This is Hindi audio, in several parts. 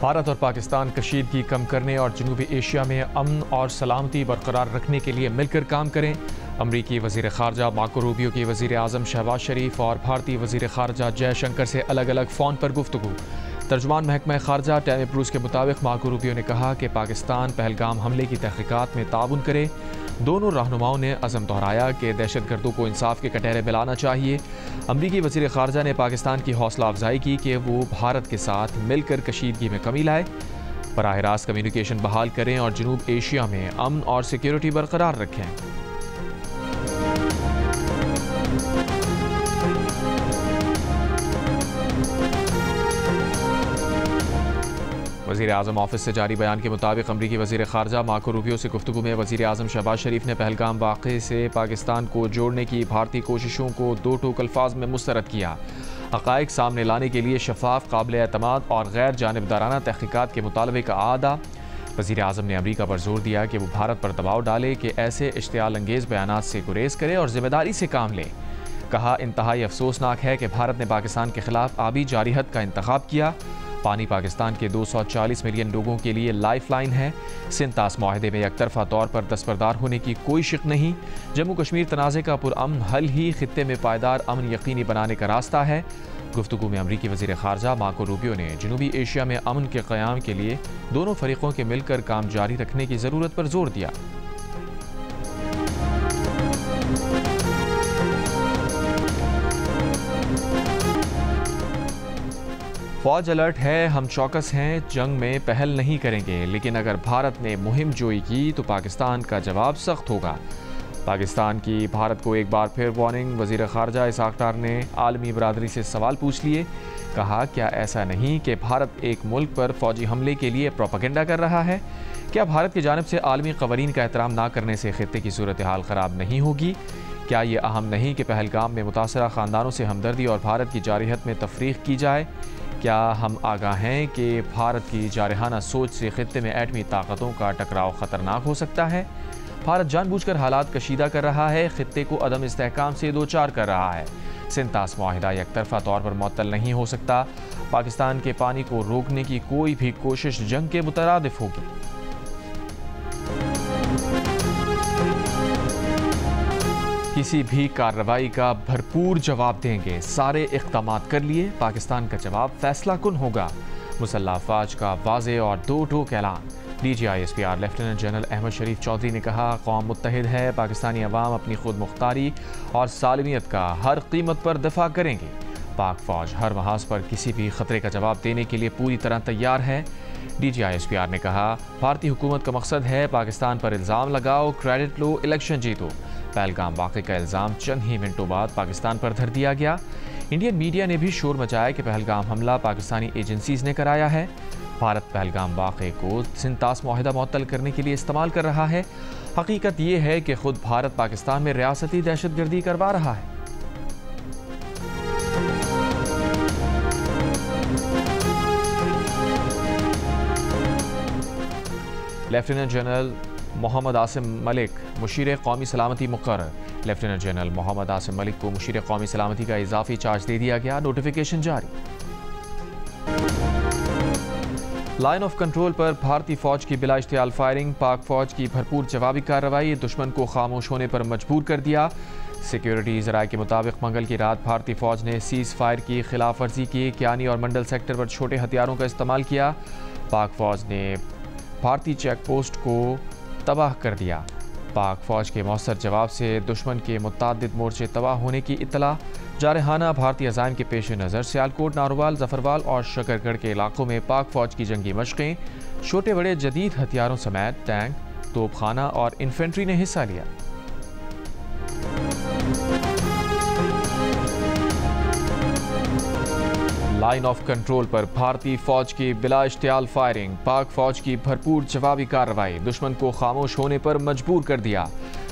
भारत और पाकिस्तान कशीदगी कम करने और जनूबी एशिया में अमन और सलामती बरकरार रखने के लिए मिलकर काम करें। अमरीकी वज़ीर ख़ारजा मार्को रूबियो की वज़ीर आज़म शहबाज शरीफ और भारतीय वज़ीर ख़ारजा जयशंकर से अलग अलग फ़ोन पर गुफ्तगू। तर्जुमान महकमा ख़ारजा टैमी ब्रूस के मुताबिक मार्को रूबियो ने कहा कि पाकिस्तान पहलगाम हमले की तहक़ीक़ात में ताउन करे। दोनों रहनुमाओं ने अज़म दोहराया कि दहशतगर्दों को इंसाफ के कटहरे मिलाना चाहिए। अमरीकी वज़ीर ख़ारजा ने पाकिस्तान की हौसला अफजाई की कि वो भारत के साथ मिलकर कशीदगी में कमी लाए, बराह रास्त कम्युनिकेशन बहाल करें और जनूब एशिया में अमन और सिक्योरिटी बरकरार रखें। वज़ीर आज़म ऑफिस से जारी बयान के मुताबिक अमरीकी वज़ीर ख़ारजा मार्को रूबियो से गुफ्तगू में वज़ीर आज़म शहबाज शरीफ ने पहलगाम वाक़े से पाकिस्तान को जोड़ने की भारतीय कोशिशों को दो टूक अल्फाज में मुस्तरद किया। हक़ाइक़ सामने लाने के लिए शफ़ाफ़, काबिल एतमाद और गैर जानिबदाराना तहक़ीक़ात के मुतालबे का आदा। वज़ीर आज़म ने अमरीका पर जोर दिया कि वो भारत पर दबाव डाले कि ऐसे इश्तियाल अंगेज़ बयानात से गुरेज करे और ज़िम्मेदारी से काम ले। कहा, इंतहाई अफसोसनाक है कि भारत ने पाकिस्तान के ख़िलाफ़ आबी जारिहत का इंतख़ाब किया। पानी पाकिस्तान के 240 मिलियन लोगों के लिए लाइफ लाइन है। सिंतास माहदे में एकतरफा तौर पर दस्तबरदार होने की कोई शिक नहीं। जम्मू कश्मीर तनाज़े का पुरअमन हल ही खित्ते में पायदार अमन यकीनी बनाने का रास्ता है। गुफ्तगू में अमरीकी वज़ीर ख़ारजा मार्को रूबियो ने जनूबी एशिया में अमन के क़याम के लिए दोनों फरीक़ों के मिलकर काम जारी रखने की ज़रूरत पर जोर दिया। फ़ौज अलर्ट है, हम चौकस हैं, जंग में पहल नहीं करेंगे, लेकिन अगर भारत ने मुहिम जोई की तो पाकिस्तान का जवाब सख्त होगा। पाकिस्तान की भारत को एक बार फिर वार्निंग। वज़ीर ख़ारजा इसहाक़ डार ने आलमी बरादरी से सवाल पूछ लिए। कहा, क्या ऐसा नहीं कि भारत एक मुल्क पर फ़ौजी हमले के लिए प्रोपेगेंडा कर रहा है? क्या भारत की जानिब से आलमी क़वानीन का एहतराम ना करने से ख़ित्ते की सूरत हाल ख़राब नहीं होगी? क्या ये अहम नहीं कि पहलगाम में मुतासरा ख़ानदानों से हमदर्दी और भारत की जारिहत में तफरीक की जाए? क्या हम आगाह हैं कि भारत की जारहाना सोच से खित्ते में एटमी ताकतों का टकराव ख़तरनाक हो सकता है? भारत जानबूझकर हालात कशीदा कर रहा है, खित्ते को अदम इस्तेहकाम से दो चार कर रहा है। सिंतास माहिदा एकतरफा तौर पर मुअत्तल नहीं हो सकता। पाकिस्तान के पानी को रोकने की कोई भी कोशिश जंग के मुतरादिफ होगी। किसी भी कार्रवाई का भरपूर जवाब देंगे, सारे इक़दामात कर लिए, पाकिस्तान का जवाब फैसला कुन होगा। मुसल्लह अफ़वाज का वाज़े और दो टूक ऐलान। DGISPR लेफ्टिनेंट जनरल अहमद शरीफ चौधरी ने कहा, कौम मुत्तहिद है, पाकिस्तानी अवाम अपनी खुद मुख्तारी और सालमियत का हर कीमत पर दफा करेंगे। पाक फ़ौज हर महाज पर किसी भी ख़तरे का जवाब देने के लिए पूरी तरह तैयार है। DGISPR ने कहा, भारतीय हुकूमत का मकसद है पाकिस्तान पर इल्ज़ाम लगाओ, क्रेडिट लो, इलेक्शन जीतो। पहलगाम वाक़े का इल्ज़ाम चंद ही मिनटों बाद पाकिस्तान पर धर दिया गया। इंडियन मीडिया ने भी शोर मचाया कि पहलगाम हमला पाकिस्तानी एजेंसीज़ ने कराया है। भारत पहलगाम वाक़े को सिंतास माहिदा मुअत्तल करने के लिए इस्तेमाल कर रहा है। हकीकत ये है कि खुद भारत पाकिस्तान में रियासती दहशतगर्दी करवा रहा है। लेफ्टिनेंट जनरल मोहम्मद आसिम मलिक मुशीर कौमी सलामती मुकर्रर। लेफ्टिनेंट जनरल मोहम्मद आसिम मलिक को मुशीर कौमी सलामती का इजाफी चार्ज दे दिया गया। नोटिफिकेशन जारी। लाइन ऑफ कंट्रोल पर भारतीय फ़ौज की बिला इश्तियाल फायरिंग। पाक फ़ौज की भरपूर जवाबी कार्रवाई, दुश्मन को खामोश होने पर मजबूर कर दिया। सिक्योरिटी ज़राए के मुताबिक मंगल की रात भारतीय फ़ौज ने सीज़ फायर की खिलाफ वर्जी की। क्यानी और मंडल सेक्टर पर छोटे हथियारों का इस्तेमाल किया। पाक फ़ौज ने भारतीय चेक पोस्ट को तबाह कर दिया। पाक फ़ौज के मौसर जवाब से दुश्मन के मुतअद्दिद मोर्चे तबाह होने की इत्तला। जारहाना भारतीय अज़ाइम के पेश नज़र सियालकोट, नारोवाल, जफरवाल और शकरगढ़ के इलाकों में पाक फ़ौज की जंगी मशक़ें। छोटे बड़े जदीद हथियारों समेत टैंक, तोपखाना और इन्फेंट्री ने हिस्सा लिया। लाइन ऑफ कंट्रोल पर भारतीय फ़ौज की बिला इश्तियाल फायरिंग। पाक फ़ौज की भरपूर जवाबी कार्रवाई, दुश्मन को खामोश होने पर मजबूर कर दिया।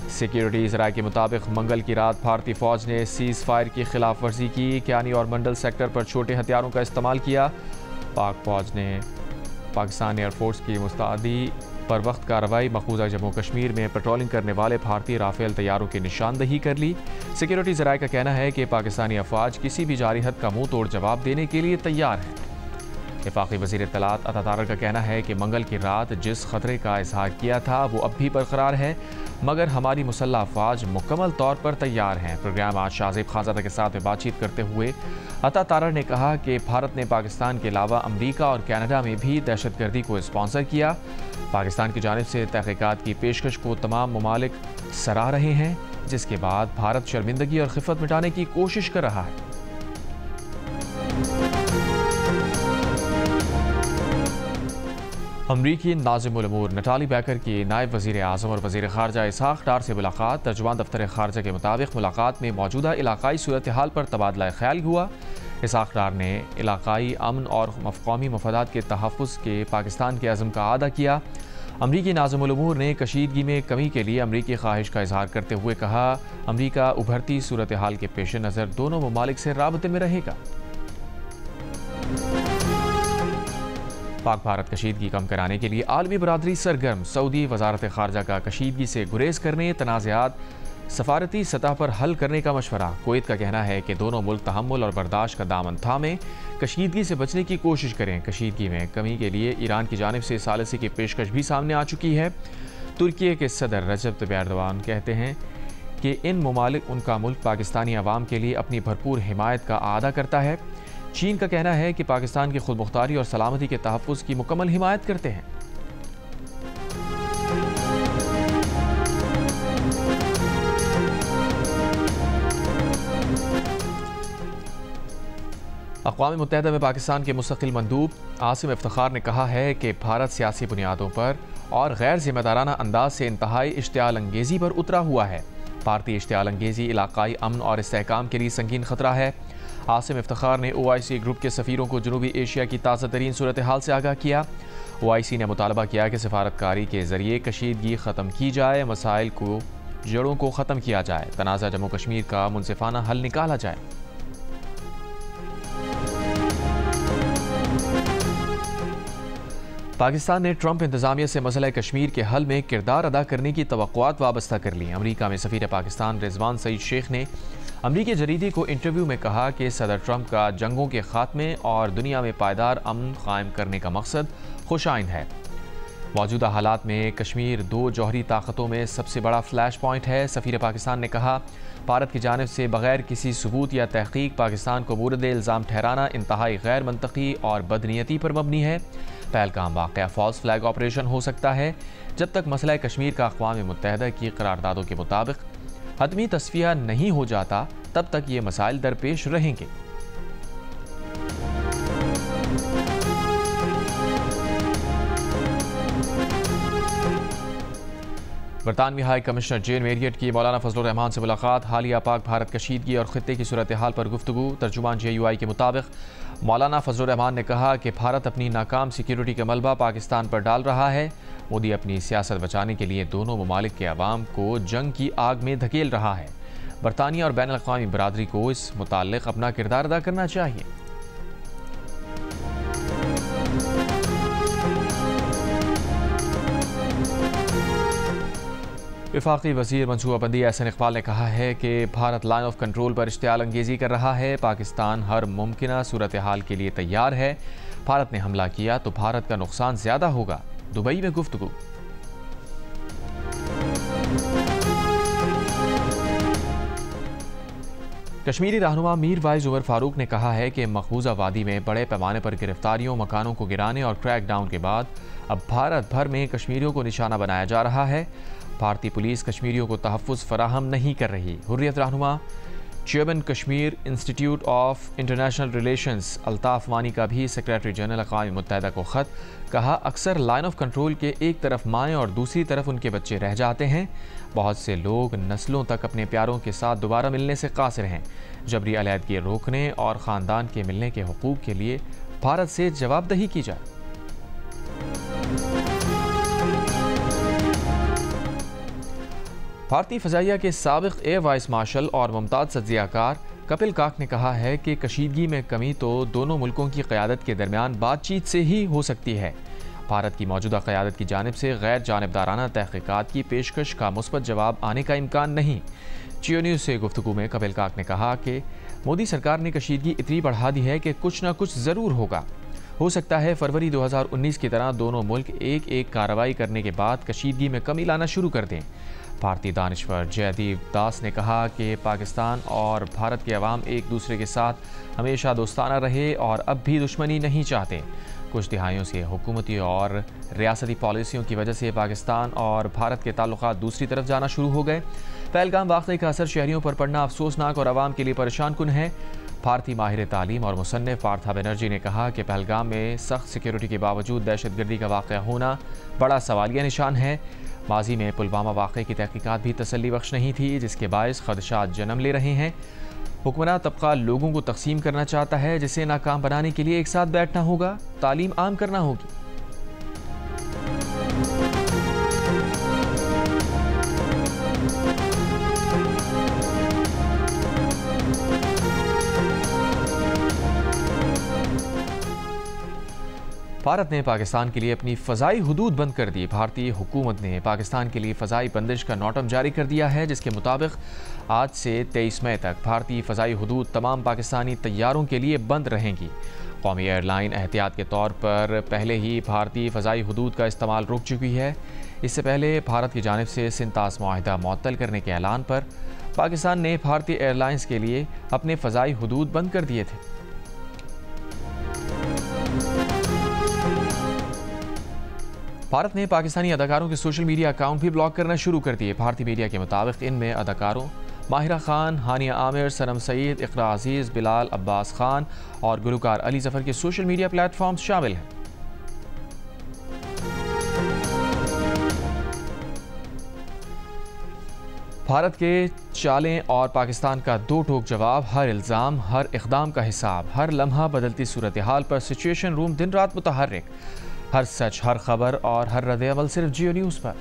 सिक्योरिटी ज़राए के मुताबिक मंगल की रात भारतीय फ़ौज ने सीज़ फायर की खिलाफ वर्जी की। क्यानी और मंडल सेक्टर पर छोटे हथियारों का इस्तेमाल किया। पाक फ़ौज ने पाकिस्तान एयरफोर्स की मुस्तैदी पर वक्त कार्रवाई मकबूजा जम्मू कश्मीर में पेट्रोलिंग करने वाले भारतीय राफेल तैयारों की निशानदही कर ली। सिक्योरिटी ज़राए का कहना है कि पाकिस्तानी अफवाज किसी भी जारी हद का मुंह तोड़ जवाब देने के लिए तैयार हैं। वफाकी वज़ीर इत्तलात अता तारर का कहना है कि मंगल की रात जिस खतरे का इजहार किया था वो अब भी बरकरार है, मगर हमारी मुसल्लह अफवाज मुकम्मल तौर पर तैयार हैं। प्रोग्राम आज शाहज़ेब खानज़ादा के साथ बातचीत करते हुए अता तारर ने कहा कि भारत ने पाकिस्तान के अलावा अमरीका और कनाडा में भी दहशतगर्दी को स्पॉन्सर किया। पाकिस्तान की जानिब से तहक़ीक़ात की पेशकश को तमाम ममालिक सराह रहे हैं, जिसके बाद भारत शर्मिंदगी और खिफ़त मिटाने की कोशिश कर रहा है। अमरीकी नाज़िमुल उमूर नटाली बैकर की नायब वज़ीर आज़म और वज़ीर ख़ारजा इसहाक़ डार से मुलाकात। तर्जुमान दफ्तर ख़ारजा के मुताबिक मुलाकात में मौजूदा इलाक़ाई सूरत हाल पर तबादला ख्याल हुआ। इसहाक़ डार ने इलाक़ाई अमन और कौमी मफादात के तहफ़्फ़ुज़ के पाकिस्तान के अज़्म का आदा किया। अमरीकी नाज़िमुल उमूर ने कशीदगी में कमी के लिए अमरीकी ख्वाहिश का इज़हार करते हुए कहा, अमरीका उभरती सूरत हाल के पेश नज़र दोनों ममालिक से राबते में रहेगा। पाक भारत कशीदगी कम कराने के लिए आलमी बरादरी सरगर्म। सऊदी वजारत ख़ारजा का कशीदगी से गुरेज करने, तनाज़ात सफारती सतह पर हल करने का मशवरा। कुवैत का कहना है कि दोनों मुल्क तहम्मुल और बर्दाश्त का दामन थामें, कशीदगी से बचने की कोशिश करें। कशीदगी में कमी के लिए ईरान की जानिब से सालिसी की पेशकश भी सामने आ चुकी है। तुर्की के सदर रजब तैयब एर्दोगान कहते हैं कि इन ममालिक उनका मुल्क पाकिस्तानी अवाम के लिए अपनी भरपूर हिमायत का आदा करता है। चीन का कहना है कि पाकिस्तान की खुद मुख्तारी और सलामती के तहफ़्फ़ुज़ की मुकम्मल हिमायत करते हैं। अक़वाम मुत्तहिदा में पाकिस्तान के मुस्तक़िल मंदूब आसिम इफ्तिखार ने कहा है कि भारत सियासी बुनियादों पर और गैर जिम्मेदाराना अंदाज से इंतहाई इश्तियाल अंगेज़ी पर उतरा हुआ है। भारतीय इश्तियाल अंगेज़ी इलाक़ाई अमन और इस्तेहकाम के लिए संगीन खतरा है। आसिम इफ्तिखार ने OIC ग्रुप के सफ़ीरों को जनूबी एशिया की ताज़ा तरीन सूरत हाल से आगाह किया। OIC ने मुतालबा किया कि सफारतकारी के ज़रिए कशीदगी ख़त्म की जाए, मसाइल को जड़ों को ख़त्म किया जाए, तनाज़ा जम्मू कश्मीर का मुनसिफ़ाना हल निकाला जाए। पाकिस्तान ने ट्रंप इंतज़ामिया से मसला कश्मीर के हल में किरदार अदा करने की तवक्कुआत वाबस्ता कर ली। अमरीका में सफ़ीर पाकिस्तान रिजवान सईद शेख ने अमरीकी जरीदे को इंटरव्यू में कहा कि सदर ट्रंप का जंगों के खात्मे और दुनिया में पायदार अमन कायम करने का मकसद खुशाइंद है। मौजूदा हालात में कश्मीर दो जौहरी ताकतों में सबसे बड़ा फ्लैश पॉइंट है। सफ़ीर पाकिस्तान ने कहा, भारत की जानिब से बगैर किसी सबूत या तहकीक पाकिस्तान को मूरद इल्ज़ाम ठहराना इंतहाई गैर मनतकी और बदनीयती पर मबनी है। पहलगाम वाक़या फॉल्स फ्लैग ऑपरेशन हो सकता है। जब तक मसला कश्मीर का अक़वाम मुत्तहिदा की करारदादों के मुताबिक हतमी तस्फिया नहीं हो जाता, तब तक ये मसाइल दरपेश रहेंगे। बरतानवी हाई कमिश्नर जेन मेरियट की मौलाना फजलुर रहमान से मुलाकात। हालिया पाक भारत कशीदगी और खित्ते की सूरत हाल पर गुफ्तगू। तर्जुमान JUI के मुताबिक मौलाना फजलुर रहमान ने कहा कि भारत अपनी नाकाम सिक्योरिटी का मलबा पाकिस्तान पर डाल रहा है। मोदी अपनी सियासत बचाने के लिए दोनों ममालिक के अवाम को जंग की आग में धकेल रहा है। बरतानिया और बैन अल-अक़वामी बरादरी को इस मुताल्लिक़ अपना किरदार अदा करना चाहिए। वफाकी वज़ीर मनसूबाबंदी एहसन इक़बाल ने कहा है कि भारत लाइन ऑफ कंट्रोल पर इश्तियाल अंगेज़ी कर रहा है। पाकिस्तान हर मुमकिन सूरत हाल के लिए तैयार है। भारत ने हमला किया तो भारत का नुकसान ज़्यादा होगा। दुबई में गुफ्तगू। कश्मीरी रहनुमा मीर वाइज उमर फारूक ने कहा है कि मकबूजा वादी में बड़े पैमाने पर गिरफ्तारियों, मकानों को गिराने और क्रैक डाउन के बाद अब भारत भर में कश्मीरियों को निशाना बनाया जा रहा है। भारतीय पुलिस कश्मीरियों को तहफ़्फ़ुज़ फराहम नहीं कर रही। हुर्रियत रहनुमा chairman Kashmir institute of international relations Altaf वानी का भी सेक्रेटरी जनरल अक़वाम मुत्तहिदा को ख़त। कहा, अक्सर लाइन ऑफ कंट्रोल के एक तरफ माएँ और दूसरी तरफ उनके बच्चे रह जाते हैं। बहुत से लोग नस्लों तक अपने प्यारों के साथ दोबारा मिलने से कासिर हैं। जबरी अलहदगी रोकने और ख़ानदान के मिलने के हुकूक़ के लिए भारत से जवाबदही की जाए। भारतीय फ़ज़ाइया के साबिक़ एयर वाइस मार्शल और मुमताज़ तज्ज़ियाकार कपिल काक ने कहा है कि कशीदगी में कमी तो दोनों मुल्कों की क़यादत के दरमियान बातचीत से ही हो सकती है। भारत की मौजूदा क़यादत की जानिब से गैर जानिबदाराना तहक़ीक़ात की पेशकश का मुस्बत जवाब आने का इम्कान नहीं। जियो न्यूज़ से गुफ्तगू में कपिल काक ने कहा कि मोदी सरकार ने कशीदगी इतनी बढ़ा दी है कि कुछ ना कुछ ज़रूर होगा। हो सकता है फरवरी 2019 की तरह दोनों मुल्क एक एक कार्रवाई करने के बाद कशीदगी में कमी लाना शुरू कर दें। भारतीय दानिश्वर जयदीप दास ने कहा कि पाकिस्तान और भारत के अवाम एक दूसरे के साथ हमेशा दोस्ताना रहे और अब भी दुश्मनी नहीं चाहते। कुछ दिहाइयों से हुकूमती और रियासती पॉलिसियों की वजह से पाकिस्तान और भारत के ताल्लुकात दूसरी तरफ जाना शुरू हो गए। पहलगाम वाक़ये का असर शहरियों पर पड़ना अफसोसनाक और आवाम के लिए परेशान कुन है। भारतीय माहिर तालीम और मुसन्निफ पार्था बनर्जी ने कहा कि पहलगाम में सख्त सिक्योरिटी के बावजूद दहशतगर्दी का वाक़या होना बड़ा सवालिया निशान है। माजी में पुलवामा वाक़ये की तहकीकात भी तसल्ली बख्श नहीं थी, जिसके बायस खदशात जन्म ले रहे हैं। हुक्मरान तबका लोगों को तकसीम करना चाहता है, जिसे नाकाम बनाने के लिए एक साथ बैठना होगा, तालीम आम करना होगी। भारत ने पाकिस्तान के लिए अपनी फ़ज़ाई हुदूद बंद कर दी। भारतीय हुकूमत ने पाकिस्तान के लिए फ़ज़ाई बंदिश का नोटम जारी कर दिया है, जिसके मुताबिक आज से 23 मई तक भारतीय फ़ज़ाई हुदूद तमाम पाकिस्तानी तैयारों के लिए बंद रहेंगी। कौमी एयरलाइन एहतियात के तौर पर पहले ही भारतीय फ़ज़ाई हुदूद का इस्तेमाल रुक चुकी है। इससे पहले भारत की जानिब से सिंतास मुआहिदा मुअत्तल करने के ऐलान पर पाकिस्तान ने भारतीय एयरलाइंस के लिए अपने फ़ज़ाई हुदूद बंद कर दिए थे। भारत ने पाकिस्तानी अदाकारों के सोशल मीडिया अकाउंट भी ब्लॉक करना शुरू कर दिए। भारतीय मीडिया के मुताबिक इनमें अदाकारों माहिरा खान, हानिया आमिर, सनम सईद, इकरा अजीज़, बिलाल अब्बास खान और गुलकार अली जफर के सोशल मीडिया प्लेटफॉर्म्स शामिल हैं। भारत के चालें और पाकिस्तान का दो टोक जवाब, हर इल्ज़ाम, हर इक़दाम का हिसाब, हर लम्हा बदलती सूरत हाल पर सिचुएशन रूम दिन रात मुतहर्रिक, हर सच, हर खबर और हर रद्द-ए-अमल सिर्फ जियो न्यूज़ पर।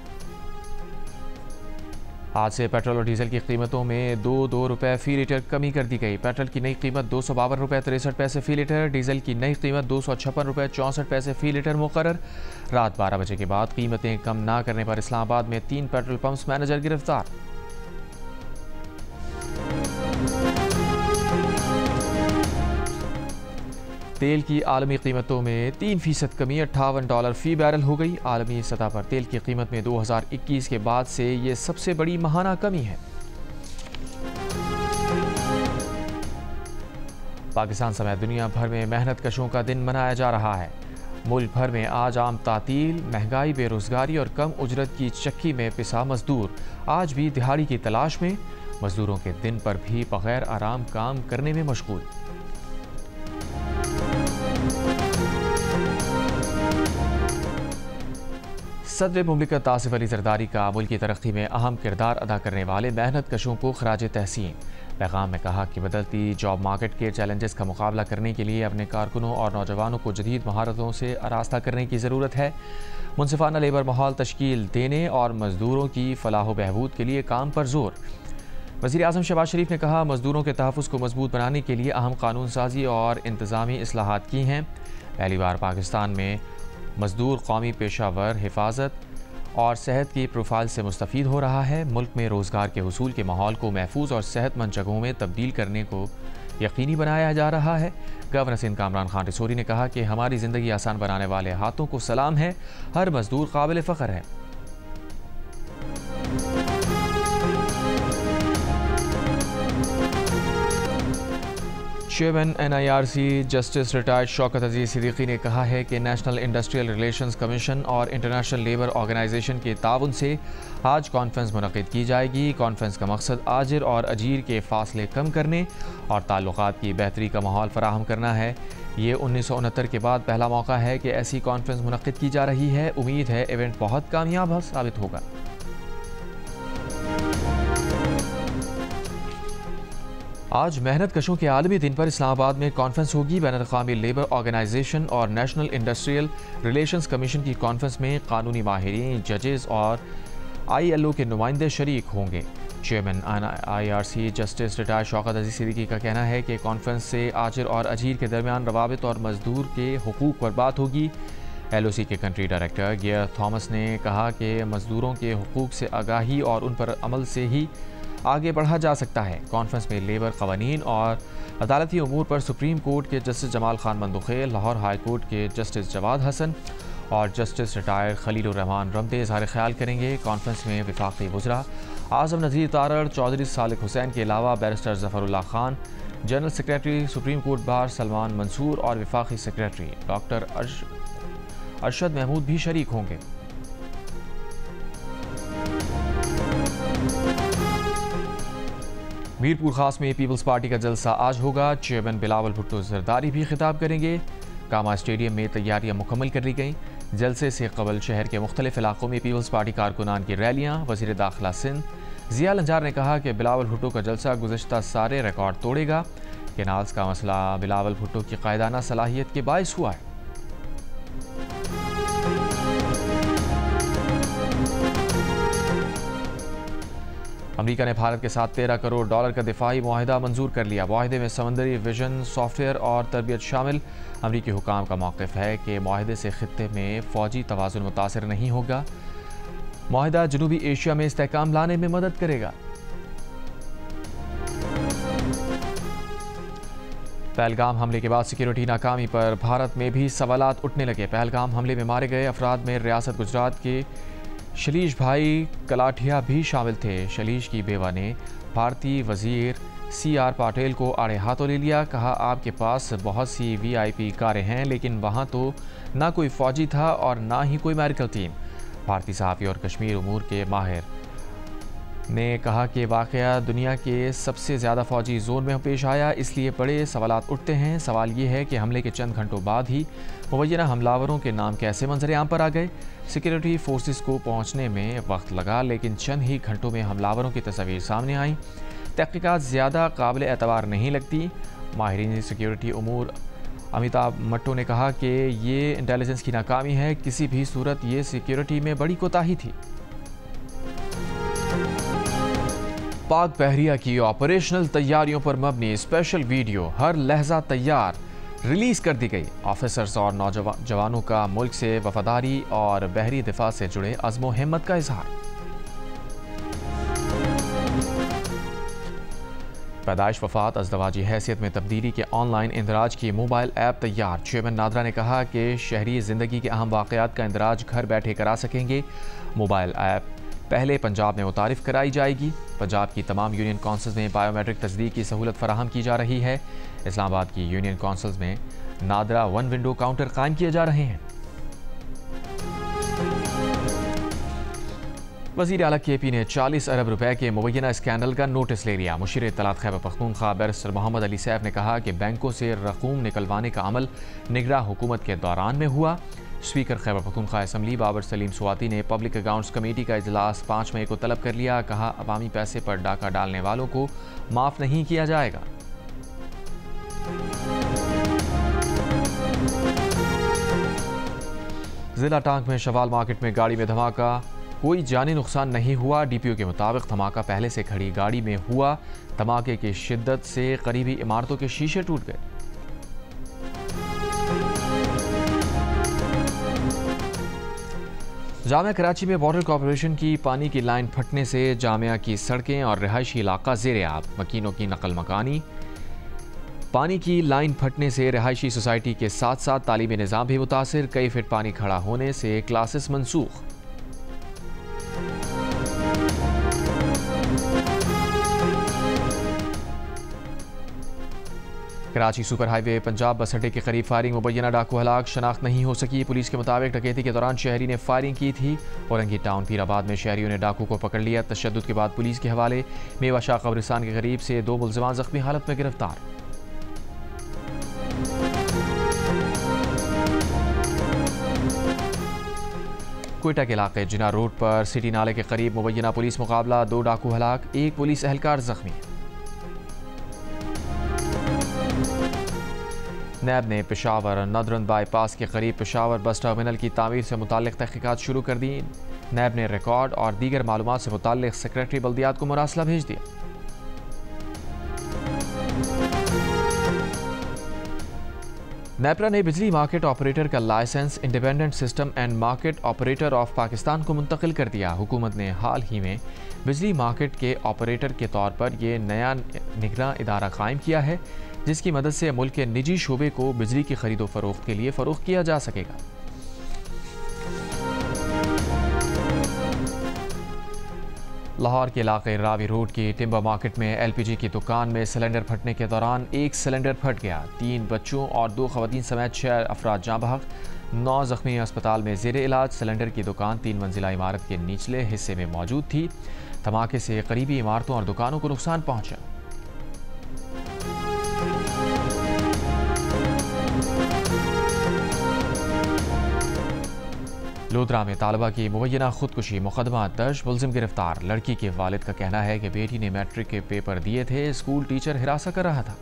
आज से पेट्रोल और डीजल की कीमतों में 2 रुपए फ़ी लीटर कमी कर दी गई। पेट्रोल की नई कीमत 252 रुपये 63 पैसे फ़ी लीटर, डीजल की नई कीमत 256 रुपये 64 पैसे फ़ी लीटर मुकर्रर। रात 12 बजे के बाद कीमतें कम ना करने पर इस्लामाबाद में 3 पेट्रोल पंप्स मैनेजर गिरफ्तार। तेल की आलमी कीमतों में 3% कमी, $58 फ़ी बैरल हो गई। आलमी सतह पर तेल की कीमत में 2021 के बाद से ये सबसे बड़ी माहाना कमी है। पाकिस्तान समेत दुनिया भर में मेहनत कशों का दिन मनाया जा रहा है। मुल्क भर में आज आम तातील, महंगाई, बेरोजगारी और कम उजरत की चक्की में पिसा मजदूर आज भी दिहाड़ी की तलाश में, मजदूरों के दिन पर भी बगैर आराम काम करने में मशगूल। सदर मुमलिकत आसिफ अली जरदारी का मुल्क की तरक्की में अहम किरदार अदा करने वाले मेहनत कशों को खराज तहसीन। पैगाम में कहा कि बदलती जॉब मार्केट के चैलेंजेस का मुकाबला करने के लिए अपने कारकुनों और नौजवानों को जदीद महारतों से आरास्ता करने की ज़रूरत है। मुनसिफाना लेबर माहौल तश्कील देने और मजदूरों की फलाह बहबूद के लिए काम पर जोर। वज़ीर आज़म शहबाज शरीफ ने कहा, मजदूरों के तहफ़्फ़ुज़ को मजबूत बनाने के लिए अहम कानून साजी और इंतज़ामी इस्लाहात की हैं। पहली बार पाकिस्तान में मजदूर कौमी पेशावर हिफाजत और सेहत की प्रोफाइल से मुस्तफ़ीद हो रहा है। मुल्क में रोज़गार के हुसूल के माहौल को महफूज और सेहतमंद जगहों में तब्दील करने को यकीनी बनाया जा रहा है। गवर्नर सिंध कामरान खान रिसोरी ने कहा कि हमारी ज़िंदगी आसान बनाने वाले हाथों को सलाम है, हर मजदूर काबिल फ़ख्र है। Chairman NIRC justice retired Shaukat Aziz Siddiqui ने कहा है कि नेशनल इंडस्ट्रियल रिलेशंस कमीशन और इंटरनेशनल लेबर ऑर्गेनाइजेशन के ताउन से आज कॉन्फ्रेंस मुनक़िद की जाएगी। कॉन्फ्रेंस का मकसद आजिर और अजीर के फासले कम करने और ताल्लुकात की बेहतरी का माहौल फराहम करना है। ये 1969 के बाद पहला मौका है कि ऐसी कॉन्फ्रेंस मुनक़िद की जा रही है। उम्मीद है इवेंट बहुत कामयाब साबित होगा। आज मेहनत कशों के आलमी दिन पर इस्लामाबाद में कॉन्फ्रेंस होगी। बैनुल-अक़वामी लेबर ऑर्गेनाइजेशन और नेशनल इंडस्ट्रियल रिलेशंस कमीशन की कॉन्फ्रेंस में कानूनी माहिरीन, जजेस और ILO के नुमाइंदे शरीक होंगे। Chairman NIRC justice retired Shaukat Aziz Siddiqui का कहना है कि कॉन्फ्रेंस से आजिर और अजीर के दरमियान रवाबित और मजदूर के हुकूक पर बात होगी। LOC के कंट्री डायरेक्टर गियर थॉमस ने कहा कि मजदूरों के हुकूक से आगाही और उन पर अमल से ही आगे बढ़ा जा सकता है। कॉन्फ्रेंस में लेबर कवानीन और अदालती उमूर पर सुप्रीम कोर्ट के justice Jamal Khan Mandokhail, Lahore high court के जस्टिस जवाद हसन और जस्टिस रिटायर्ड खलील रहमान रमदे इज़हार ख्याल करेंगे। कॉन्फ्रेंस में वफाकी वज़रा आज़म नज़ीर तारड़, चौधरी सालिक हुसैन के अलावा barrister Zafarullah Khan, general secretary supreme court bar Salman Mansoor और वफाकी सेक्रेटरी डॉक्टर अरशद महमूद भी शरीक होंगे। मीरपुर खास में पीपल्स पार्टी का जलसा आज होगा। चेयरमैन बिलावल भुट्टो जरदारी भी खिताब करेंगे। कामा स्टेडियम में तैयारियां मुकम्मल कर ली गई। जलसे से कबल शहर के मुख्तलिफ इलाकों में पीपल्स पार्टी कारकुनान की रैलियां। वज़ीर दाखिला सिंध ज़िया लंजार ने कहा कि बिलावल भुट्टो का जलसा गुज़श्ता सारे रिकॉर्ड तोड़ेगा। केनाल्स का मसला बिलावल भुट्टो की कायदाना सलाहियत के बाइस हुआ है। अमेरिका ने भारत के साथ $13 करोड़ का दिफाई मुआहिदा मंजूर कर लिया। मुआहिदे में समंदरी विजन, सॉफ्टवेयर और तरबियत शामिल। अमेरिकी हुकाम का मौक़िफ़ है कि मुआहिदे से खित्ते में फ़ौजी तवाज़ुन मुतासिर नहीं होगा। मुआहिदा जनूबी एशिया में इस्तेहकाम लाने में मदद करेगा। पहलगाम हमले के बाद सिक्योरिटी नाकामी पर भारत में भी सवालात उठने लगे। पहलगाम हमले में मारे गए अफराद में रियासत गुजरात के शलीश भाई कलाठिया भी शामिल थे। शलीश की बेवा ने भारतीय वजीर CR पाटिल को आड़े हाथों ले लिया। कहा, आपके पास बहुत सी VIP कारें हैं, लेकिन वहाँ तो ना कोई फ़ौजी था और ना ही कोई मेडिकल टीम। भारतीय सहाफ़ी और कश्मीर उमूर के माहिर ने कहा कि वाक़या दुनिया के सबसे ज़्यादा फ़ौजी जोन में पेश आया, इसलिए बड़े सवालात उठते हैं। सवाल ये है कि हमले के चंद घंटों बाद ही मुबैना हमलावरों के नाम कैसे मंजर-ए-आम पर आ गए। सिक्योरिटी फोर्सेस को पहुंचने में वक्त लगा, लेकिन चंद ही घंटों में हमलावरों की तस्वीर सामने आई। तहक़ीक़ात ज़्यादा काबिल एतबार नहीं लगती। माहिरीन सिक्योरिटी उमूर अमिताभ मट्टो ने कहा कि ये इंटेलिजेंस की नाकामी है। किसी भी सूरत ये सिक्योरिटी में बड़ी कोताही थी। पाक बहरिया की ऑपरेशनल तैयारियों पर मबनी स्पेशल वीडियो हर लहजा तैयार रिलीज कर दी गई। ऑफिसर्स और नौजवानों का मुल्क से वफादारी और बहरी दिफा से जुड़े अज़्म हिम्मत का इजहार। पैदाइश, वफात, अज़दवाजी हैसियत में तब्दीली के ऑनलाइन इंदराज की मोबाइल ऐप तैयार। चेयरमैन नादरा ने कहा कि शहरी ज़िंदगी के अहम वाक़यात का इंदराज घर बैठे करा सकेंगे। मोबाइल ऐप पहले पंजाब में मुतारिफ कराई जाएगी। पंजाब की तमाम यूनियन काउंसिल्स में बायोमेट्रिक तस्दीक की सहूलत फराहम की जा रही है। इस्लामाबाद की यूनियन काउंसिल्स में नादरा वन विंडो काउंटर कायम किए जा रहे हैं। वज़ीर आला KP ने 40 अरब रुपए के मुबैना स्कैंडल का नोटिस ले लिया। मुशीर इत्तलात खैबर पख्तूनख्वा बैरिस्टर मोहम्मद अली सैफ ने कहा कि बैंकों से रकूम निकलवाने का अमल निगरां हुकूमत के दौरान में हुआ। स्पीकर खैबर पख्तूनख्वा असम्बली बाबर सलीम स्वाति ने पब्लिक अकाउंट्स कमेटी का इजलास 5 मई को तलब कर लिया। कहा, अवामी पैसे पर डाका डालने वालों को माफ़ नहीं किया जाएगा। जिला टांग में शवाल मार्केट में गाड़ी में धमाका, कोई जानी नुकसान नहीं हुआ। DPO के मुताबिक धमाका पहले से खड़ी गाड़ी में हुआ। धमाके की शिद्दत से करीबी इमारतों के शीशे टूट गए। जामिया कराची में वाटर कॉर्पोरेशन की पानी की लाइन फटने से जामिया की सड़कें और रिहायशी इलाका ज़ेर-ए-आब। मकीनों की नकल मकानी। पानी की लाइन फटने से रिहायशी सोसाइटी के साथ साथ तालीमी निज़ाम भी मुतासिर। कई फिट पानी खड़ा होने से क्लासेस मनसूख। कराची सुपर हाईवे पंजाब बस अड्डे के करीब फायरिंग, मुबैना डाकू हलाक, शनाख्त नहीं हो सकी। पुलिस के मुताबिक डकैती के दौरान शहरी ने फायरिंग की थी। औरंगी टाउन पीराबाद में शहरियों ने डाकू को पकड़ लिया। तशद्दुद के बाद पुलिस के हवाले। मेवा शाह कब्रिस्तान के करीब से 2 मुल्ज़िमान जख्मी हालत में गिरफ्तार। कोयटा के इलाके जिना रोड पर सिटी नाले के करीब मुबैना पुलिस मुकाबला, 2 डाकू हलाक, 1 पुलिस एहलकार जख्मी। नैब ने पेशावर नदरन बाईपास के करीब पेशावर बस टर्मिनल की तामीर से मुताल्लिक तहकीकात शुरू कर दी। नैब ने रिकॉर्ड और दीगर मालूमात से मुताल्लिक सेक्रेटरी बल्दियात को मुरासला भेज दिया। नेपरा ने बिजली मार्केट ऑपरेटर का licence independent system and market operator of Pakistan को मुंतकिल कर दिया। हुकूमत ने हाल ही में बिजली मार्केट के ऑपरेटर के तौर पर यह नया निगरां इदारा कायम किया है, जिसकी मदद से मुल्क के निजी शोबे को बिजली की खरीदो फरोख्त के लिए फ़रोख्त किया जा सकेगा। लाहौर के इलाके रावी रोड की टिम्बर मार्केट में एलपीजी की दुकान में सिलेंडर फटने के दौरान एक सिलेंडर फट गया। 3 बच्चों और 2 खवातीन समेत 6 अफराद जाँ बहक, 9 जख्मी अस्पताल में ज़ेर इलाज। सिलेंडर की दुकान 3 मंजिला इमारत के निचले हिस्से में मौजूद थी। धमाके से करीबी इमारतों और दुकानों को नुकसान पहुंचा। लोधरा में तालिबा की मुबैना खुदकुशी, मुकदमा दर्ज, मुलजिम गिरफ्तार। लड़की के वालिद का कहना है कि बेटी ने मैट्रिक के पेपर दिए थे, स्कूल टीचर हिरासत कर रहा था।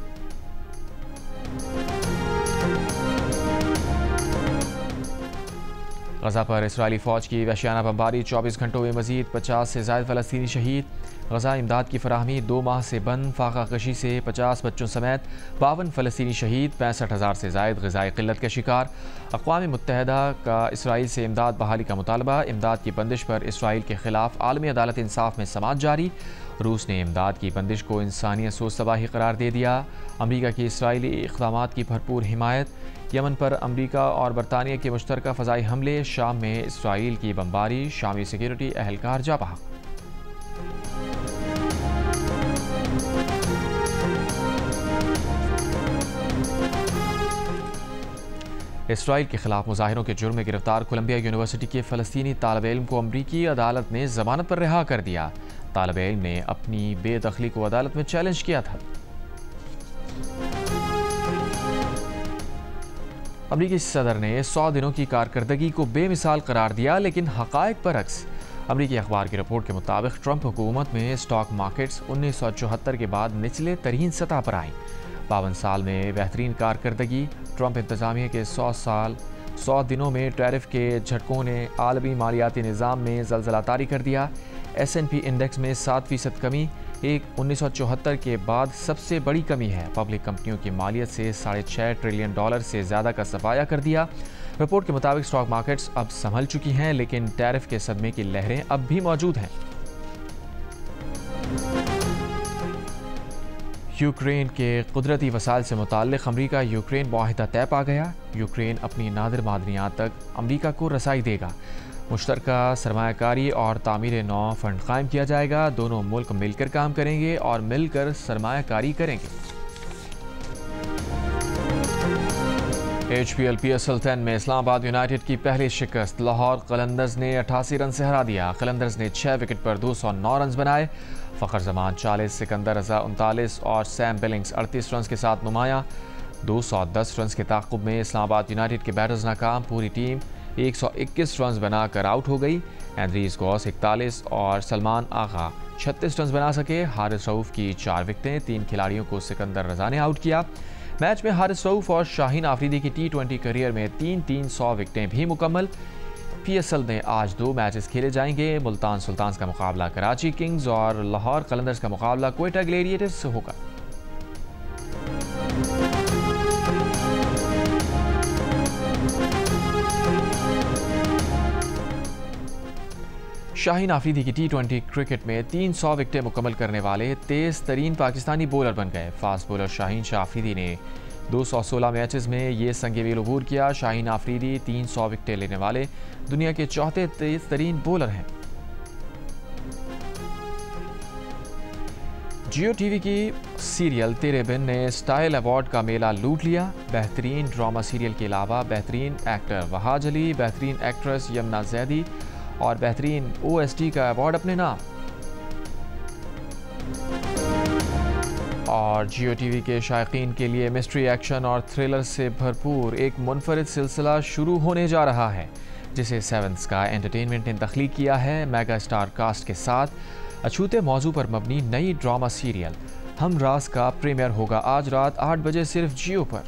गजा पर इस्राएली फौज की वहशियाना बमबारी, 24 घंटों में मजीद 50 से ज़ायद फ़लस्तीनी शहीद। गजा इमदाद की फराहमी 2 माह से बंद, फाका कशी से 50 बच्चों समेत 52 फ़लस्तीनी शहीद, 65,000 से ज़ायद ग़िज़ाई क़िल्लत के शिकार। अक़वाम मुत्तहिदा का इसराइल से इमदाद बहाली का मुतालबा। इमदाद की बंदिश पर इसराइल के ख़िलाफ़ आलमी अदालत इंसाफ में समाअत जारी। रूस ने इमदाद की बंदिश को इंसानियत सोच तबाही करार दे दिया। अमरीका की इसराइली इक़दामात की भरपूर हिमायत। यमन पर अमरीका और बरतानिया के मुश्तरका फ़ज़ाई हमले। शाम में इसराइल की बमबारी, शामी सिक्योरिटी एहलकार जा बहक। इसराइल के खिलाफ मुजाहिरों के जुर्म में गिरफ्तार कोलंबिया यूनिवर्सिटी के फ़लस्तीनी तालिब इल्म को अमरीकी अदालत ने ज़मानत पर रिहा कर दिया। तालिब इल्म ने अपनी बेदखली को अदालत में चैलेंज किया था। अमरीकी सदर ने 100 दिनों की कारकर्दगी को बेमिसाल करार दिया, लेकिन हक़ाइक़ बरअक्स। अमरीकी अखबार की रिपोर्ट के मुताबिक ट्रंप हुकूमत में स्टॉक मार्केट्स 1974 के बाद निचले तरीन सतह पर आई। 52 साल में बेहतरीन कारकर्दगी। ट्रंप इंतज़ामिया के 100 दिनों में टैरिफ के झटकों ने आलमी मालियाती निज़ाम में ज़लज़ला तारी कर दिया। S&P इंडेक्स में 7% कमी, एक 1974 के बाद सबसे बड़ी कमी है। पब्लिक कंपनियों की मालियत से $6.5 ट्रिलियन से ज़्यादा का सफाया कर दिया। रिपोर्ट के मुताबिक स्टॉक मार्केट्स अब संभल चुकी हैं, लेकिन टैरिफ के सदमे की लहरें अब भी मौजूद हैं। यूक्रेन के कुदरती वसाइल से मुताल्लिक़ अमरीका यूक्रेन मुआहिदा तय पा गया। यूक्रेन अपनी नादिर मादनियात तक अमरीका को रसाई देगा। मुश्तरका सरमायाकारी और तामीर नौ फंड कायम किया जाएगा। दोनों मुल्क मिलकर काम करेंगे और मिलकर सरमायाकारी करेंगे। HPL PSL 10 में इस्लामाबाद यूनाइटेड की पहली शिकस्त। लाहौर कलंदर्स ने 88 रन से हरा दिया। कलंदर्स ने 6 विकेट पर 209 रन बनाए। फ़खर जमान 40, सिकंदर रजा 39 और सैम बिलिंग्स 38 रन के साथ नुमाया। 210 रन के ताक़ुब में इस्लामाबाद यूनाइटेड के बैटर्स नाकाम। पूरी टीम 121 रन बनाकर आउट हो गई। एंड्रीज गौस 41 और सलमान आगा 36 रन बना सके। हारिस रऊफ की 4 विकेटें। 3 खिलाड़ियों को सिकंदर रजा ने आउट किया। मैच में हारिस रऊफ और शाहीन आफरीदी की T20 करियर में 300 विकेटें भी मुकम्मल। PSL में आज 2 मैचेस खेले जाएंगे। मुल्तान सुल्तान्स का मुकाबला कराची किंग्स और लाहौर कलंदर्स का मुकाबला क्वेटा ग्लेडिएटर्स से होगा। शाहीन आफरीदी की T20 क्रिकेट में 300 विकेटें मुकम्मल करने वाले तेज़ तरीन पाकिस्तानी बॉलर बन गए। फास्ट बॉलर शाहीन शाह आफरीदी ने 216 मैचेस में ये संगीवील अबूर किया। शाहीन आफरीदी 300 विकेटें लेने वाले दुनिया के चौथे तेज तरीन बॉलर हैं। जियो टीवी की सीरियल तेरे बिन ने स्टाइल अवार्ड का मेला लूट लिया। बेहतरीन ड्रामा सीरियल के अलावा बेहतरीन एक्टर वहाज अली, बेहतरीन एक्ट्रेस यमुना जैदी और बेहतरीन OST का अवार्ड अपने नाम। और जियो टीवी के शायकीन के लिए मिस्ट्री, एक्शन और थ्रिलर से भरपूर एक मुनफरिद सिलसिला शुरू होने जा रहा है, जिसे 7 स्काई एंटरटेनमेंट ने तख्लीक किया है। मेगा स्टार कास्ट के साथ अछूते मौजू पर मबनी नई ड्रामा सीरियल हम राज का प्रीमियर होगा आज रात 8 बजे सिर्फ जियो पर।